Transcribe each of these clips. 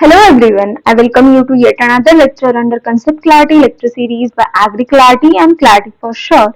Hello everyone, I welcome you to yet another lecture under Concept Clarity lecture series by Agriclarity and Clarity for short.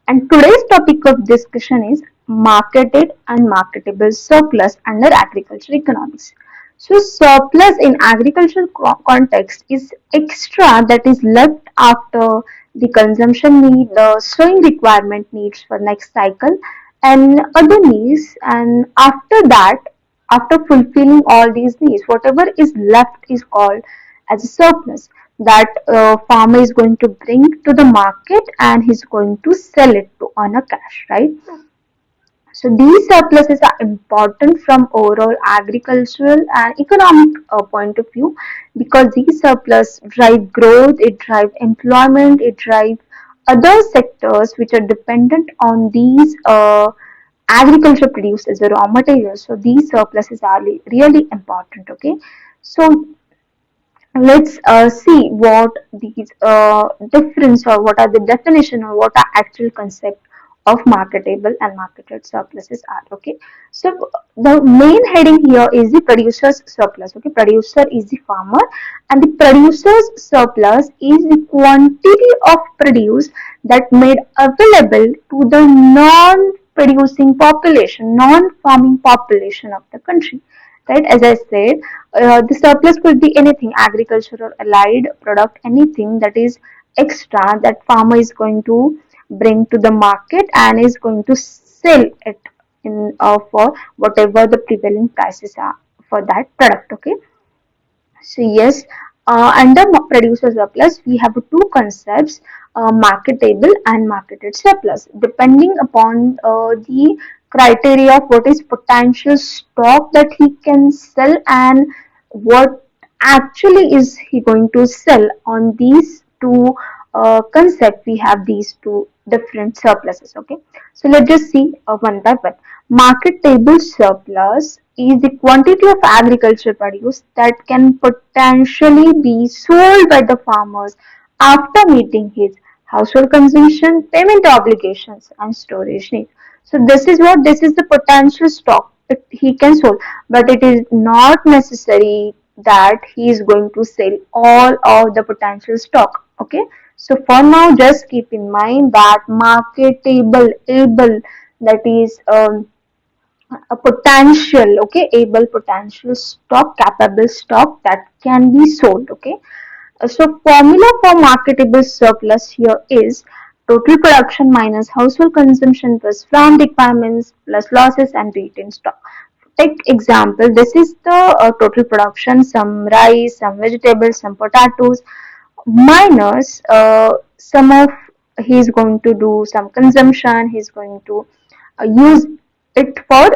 And today's topic of discussion is marketed and marketable surplus under agriculture economics. So surplus in agricultural context is extra that is left after the consumption need, the sowing requirement needs for next cycle and other needs, and after fulfilling all these needs, whatever is left is called as a surplus that farmer is going to bring to the market and he's going to sell it to earn a cash, right? So these surpluses are important from overall agricultural and economic point of view because these surplus drive growth, it drive employment, it drive other sectors which are dependent on these agriculture produced as a raw material. So these surpluses are really important. Okay, so let's see what these difference or what are the definition or what are actual concept of marketable and marketed surpluses are. Okay, so the main heading here is the producer's surplus. Okay, producer is the farmer and the producer's surplus is the quantity of produce that made available to the non-producing population, non-farming population of the country, right? As I said, the surplus could be anything, agricultural allied product, anything that is extra that farmer is going to bring to the market and is going to sell it in for whatever the prevailing prices are for that product. Okay, so yes, under producer surplus, we have two concepts, marketable and marketed surplus. Depending upon the criteria of what is potential stock that he can sell and what actually is he going to sell, on these two concept we have these two different surpluses. Okay, so let's just see one by one. Marketable surplus is the quantity of agriculture produce that can potentially be sold by the farmers after meeting his household consumption, payment obligations, and storage needs. So this is the potential stock that he can sell, but it is not necessary that he is going to sell all of the potential stock. Okay, so for now, just keep in mind that marketable able, that is a potential, okay, able potential stock, capable stock that can be sold. Okay, so formula for marketable surplus here is total production minus household consumption plus farm requirements plus losses and retained stock. Take example, this is the total production, some rice, some vegetables, some potatoes, minus some of, he's going to do some consumption, he's going to use it for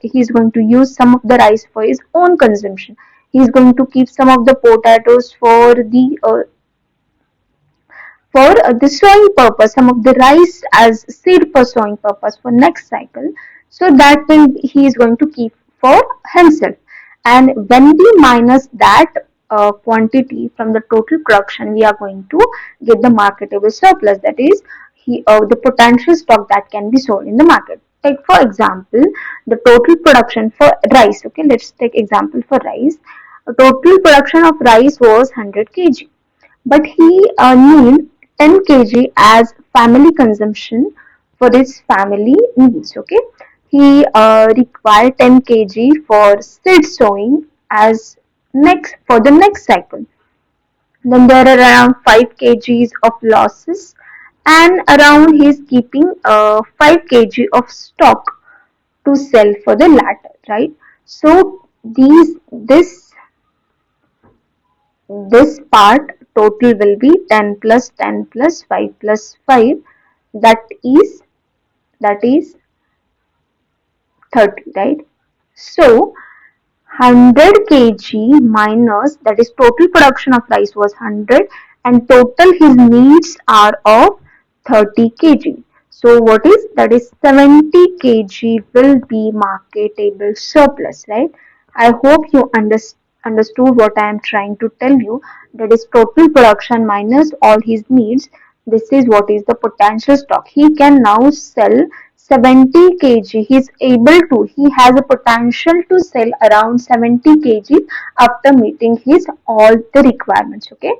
he's going to use some of the rice for his own consumption, he's going to keep some of the potatoes for the sowing purpose, some of the rice as seed for sowing purpose for next cycle, so that will he is going to keep for himself. And when we minus that quantity from the total production, we are going to get the marketable surplus, that is the potential stock that can be sold in the market. Take for example the total production for rice. Okay, let's take example for rice. The total production of rice was 100 kg, but he need 10 kg as family consumption for his family needs. Okay, he require 10 kg for seed sowing as next for the next cycle. Then there are around 5 kgs of losses, and around he is keeping 5 kg of stock to sell for the latter, right? So this part total will be 10 plus 10 plus 5 plus 5, that is that is 30, right? So 100 kg minus, that is total production of rice was 100 and total his needs are of 30 kg. So what is that is 70 kg will be marketable surplus, right? I hope you understood what I am trying to tell you, that is total production minus all his needs. This is what is the potential stock. He can now sell 70 kg. He has a potential to sell around 70 kg after meeting his all the requirements. Okay.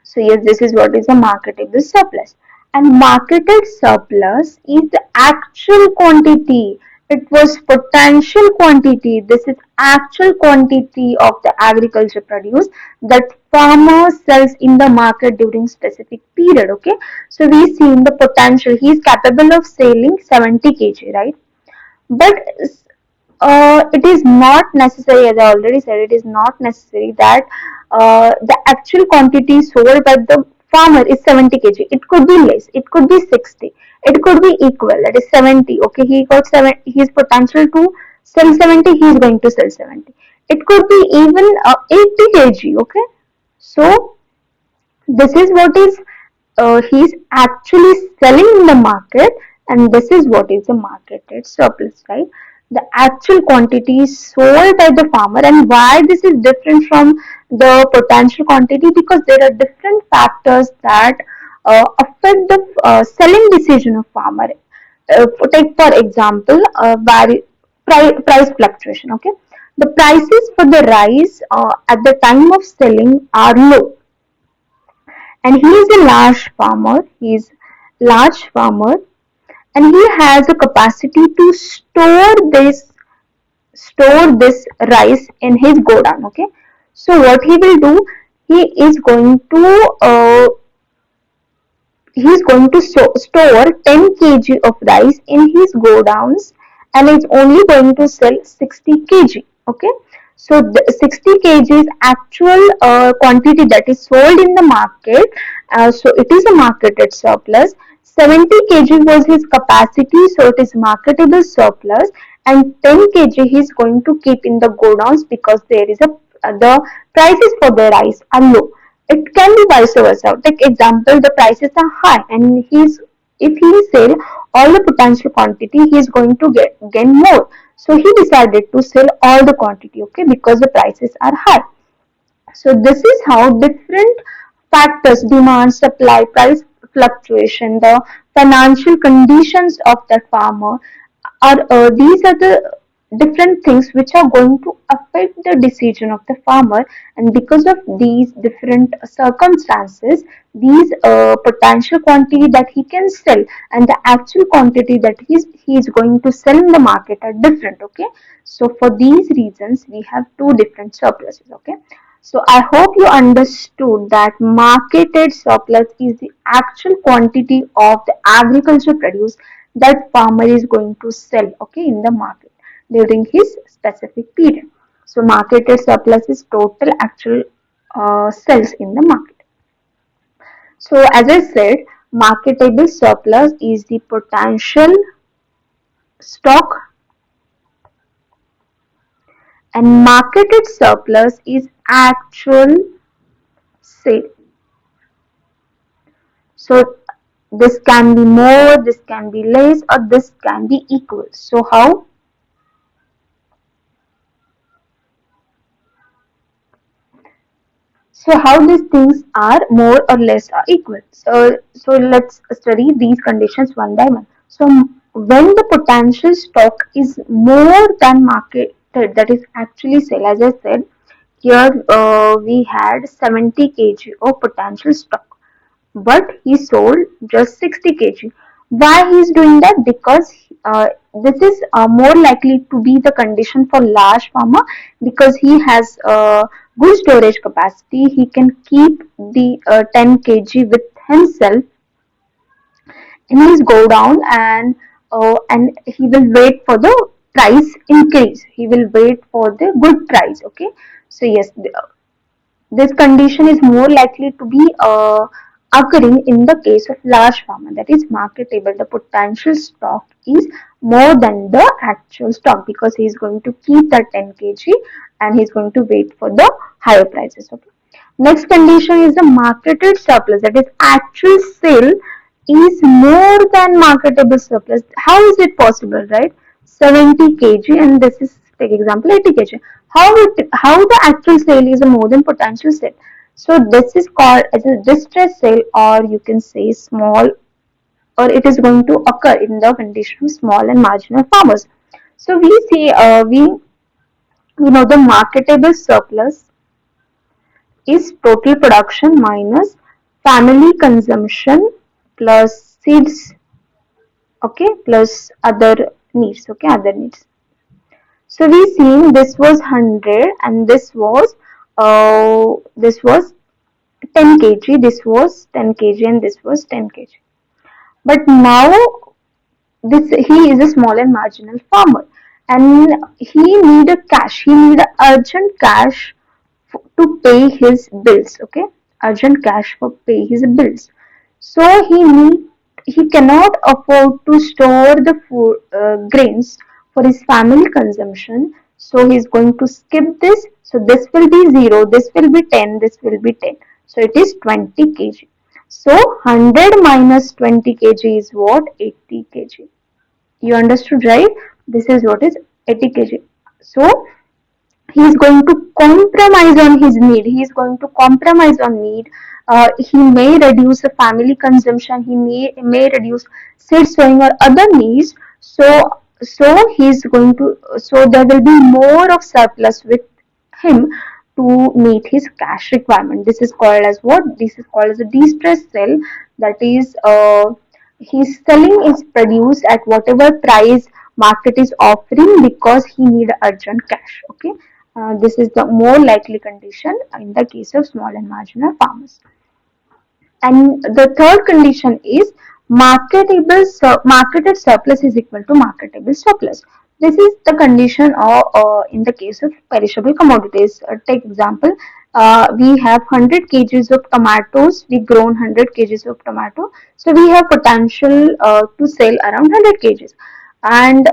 So yes, this is what is a marketable surplus. And marketed surplus is the actual quantity. It was potential quantity. This is actual quantity of the agriculture produce that farmer sells in the market during specific period. Okay. So we see in the potential he is capable of selling 70 kg, right? But it is not necessary, as I already said, it is not necessary that the actual quantity sold by the farmer is 70 kg. It could be less, it could be 60, it could be equal, that is 70. Okay, he got 7, his potential to sell 70, he is going to sell 70. It could be even 80 kg. Okay, so this is what is he's actually selling in the market, and this is what is the marketed surplus, right? The actual quantity is sold by the farmer. And why this is different from the potential quantity? Because there are different factors that affect the selling decision of farmer. Take for example price fluctuation. Okay, the prices for the rice at the time of selling are low, and he is a large farmer, and he has a capacity to store this rice in his godown. Okay, so what he will do, he is going to store 10 kg of rice in his godowns, and is only going to sell 60 kg. Okay, so the 60 kg is actual quantity that is sold in the market. So it is a marketed surplus. 70 kg was his capacity, so it is marketable surplus, and 10 kg he is going to keep in the godowns because there is a the prices for the rice are low. It can be vice versa. Take example, the prices are high, and if he sell all the potential quantity, he is going to gain more. So he decided to sell all the quantity, okay, because the prices are high. So this is how different factors, demand, supply, price fluctuation, the financial conditions of that farmer are these are the different things which are going to affect the decision of the farmer. And because of these different circumstances, these potential quantity that he can sell and the actual quantity that he is going to sell in the market are different. Okay, so for these reasons we have two different surpluses. Okay, so I hope you understood that marketed surplus is the actual quantity of the agriculture produce that farmer is going to sell, okay, in the market during his specific period. So marketed surplus is total actual sales in the market. So as I said, marketable surplus is the potential stock, and marketed surplus is actual sale. So this can be more, this can be less, or this can be equal. So how? So how these things are more or less or equal? So let's study these conditions one by one. So when the potential stock is more than marketed, that is actually sale. As I said, here we had 70 kg of potential stock, but he sold just 60 kg. Why he is doing that? Because this is more likely to be the condition for large farmer, because he has good storage capacity. He can keep the 10 kg with himself in his go down, and he will wait for the price increase. He will wait for the good price. Okay, so yes, this condition is more likely to be occurring in the case of large farmer, that is marketable. The potential stock is more than the actual stock because he is going to keep that 10 kg and he is going to wait for the higher prices. Okay. Next condition is the marketed surplus, that is actual sale is more than marketable surplus. How is it possible, right? 70 kg, and this is, take example, 80 kg. How the actual sale is more than potential sale? So this is called as a distress sale, or you can say small or it is going to occur in the condition of small and marginal farmers. So we know the marketable surplus is total production minus family consumption plus seeds, okay, plus other needs, okay, other needs. So we seen this was 100 and this was 10 kg, this was 10 kg and this was 10 kg. But now this he is a small and marginal farmer and he need a cash, he need a urgent cash to pay his bills, okay, urgent cash for pay his bills. So he cannot afford to store the food grains for his family consumption, so he's going to skip this. So this will be 0, this will be 10, this will be 10, so it is 20 kg. So 100 minus 20 kg is what? 80 kg. You understood, right? This is what is 80 kg. So he is going to compromise on his need, he is going to compromise on need. He may reduce the family consumption, he may reduce seed sowing or other needs. So he is going to, so there will be more of surplus with him to meet his cash requirement. This is called as what? This is called as a distress sell. That is, his selling is produced at whatever price market is offering because he need urgent cash, okay. This is the more likely condition in the case of small and marginal farmers. And the third condition is marketed surplus is equal to marketable surplus. This is the condition of, in the case of perishable commodities. Take example, we have 100 kgs of tomatoes, we grown 100 kgs of tomato, so we have potential to sell around 100 kgs, and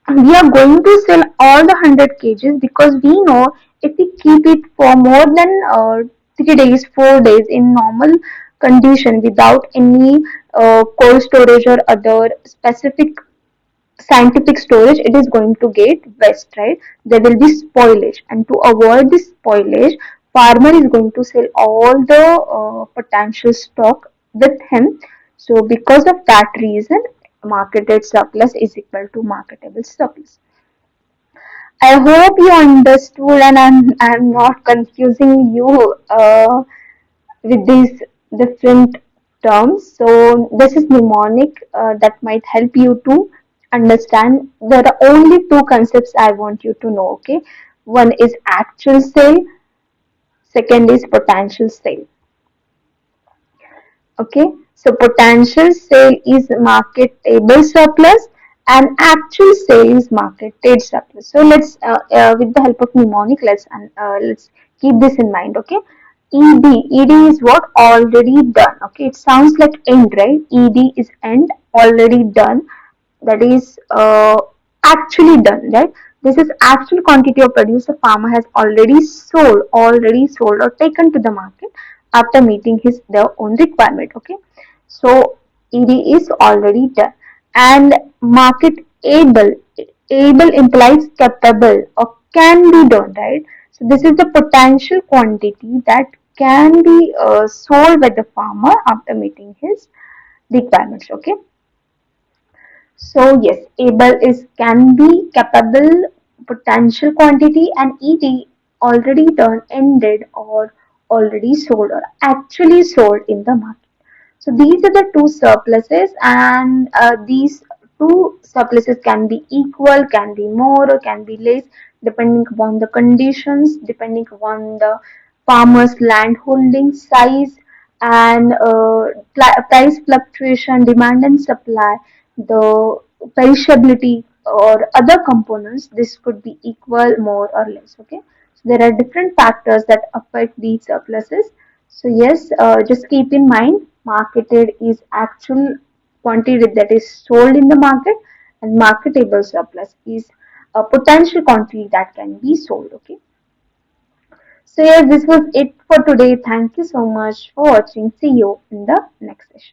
we are going to sell all the 100 kgs because we know if we keep it for more than 3 days, 4 days in normal condition without any cold storage or other specific scientific storage, it is going to get waste, right? There will be spoilage, and to avoid this spoilage, farmer is going to sell all the potential stock with him. So because of that reason, marketed surplus is equal to marketable surplus. I hope you understood and I'm not confusing you with these different terms. So this is mnemonic that might help you to understand. There are only two concepts I want you to know, okay. One is actual sale, second is potential sale. Okay, so potential sale is marketable surplus and actual sale is marketed surplus. So with the help of mnemonic, let's keep this in mind. Okay, ed is what? Already done. Okay, it sounds like end, right? Ed is end, already done. That is actually done, right? This is actual quantity of produce the farmer has already sold or taken to the market after meeting his their own requirement. Okay, so ed is already done. And market able implies capable or can be done, right? So this is the potential quantity that can be sold by the farmer after meeting his requirements. Okay, so yes, able is can be, capable, potential quantity, and ed already done, ended, or already sold or actually sold in the market. So these are the two surpluses, and these two surpluses can be equal, can be more, or can be less, depending upon the conditions, depending upon the farmer's land holding size, and price fluctuation, demand and supply, the perishability or other components. This could be equal, more or less. Okay, so there are different factors that affect these surpluses. So yes, just keep in mind, marketed is actual quantity that is sold in the market, and marketable surplus is a potential quantity that can be sold. Okay, so yes, this was it for today. Thank you so much for watching. See you in the next session.